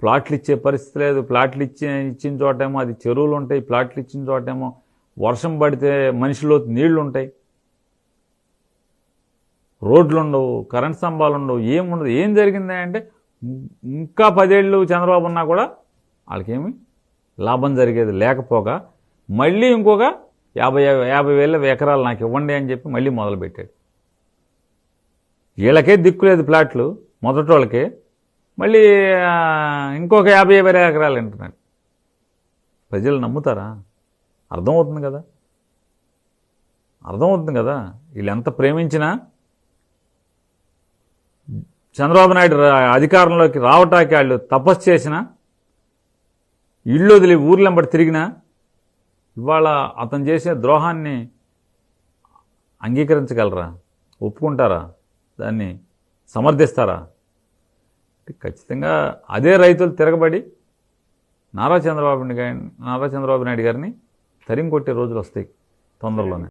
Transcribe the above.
ప్లాట్లు ఇచ్చే పరిస్థితి లేదు. ప్లాట్లు ఇచ్చిన చోటేమో అది చెరువులు ఉంటాయి, ప్లాట్లు ఇచ్చిన చోటేమో వర్షం పడితే మనిషిలో నీళ్లు ఉంటాయి, రోడ్లు ఉండవు, కరెంట్ స్తంభాలు ఉండవు, ఏముండదు. ఏం జరిగింది అంటే ఇంకా 10 ఏళ్ళు చంద్రబాబు ఉన్నా కూడా వాళ్ళకేమి లాభం జరిగేది లేకపోగా మళ్ళీ ఇంకొక 50,000 ఎకరాలు నాకు ఇవ్వండి అని చెప్పి మళ్ళీ మొదలుపెట్టాడు. వీళ్ళకే దిక్కులేదు ప్లాట్లు మొదటి వాళ్ళకి, మళ్ళీ ఇంకొక 50,000 ఎకరాలు అంటున్నాడు. ప్రజలు నమ్ముతారా? అర్థమవుతుంది కదా వీళ్ళు ఎంత ప్రేమించినా చంద్రబాబు నాయుడు అధికారంలోకి రావటానికి వాళ్ళు తపస్సు చేసినా, ఇళ్ళు వదిలి ఊర్లెంబడి తిరిగినా ఇవాళ అతను చేసే ద్రోహాన్ని అంగీకరించగలరా? ఒప్పుకుంటారా? దాన్ని సమర్థిస్తారా? ఖచ్చితంగా అదే రైతులు తిరగబడి నారా చంద్రబాబు నాయుడు గారిని తరిమి కొట్టే రోజులు వస్తాయి తొందరలోనే.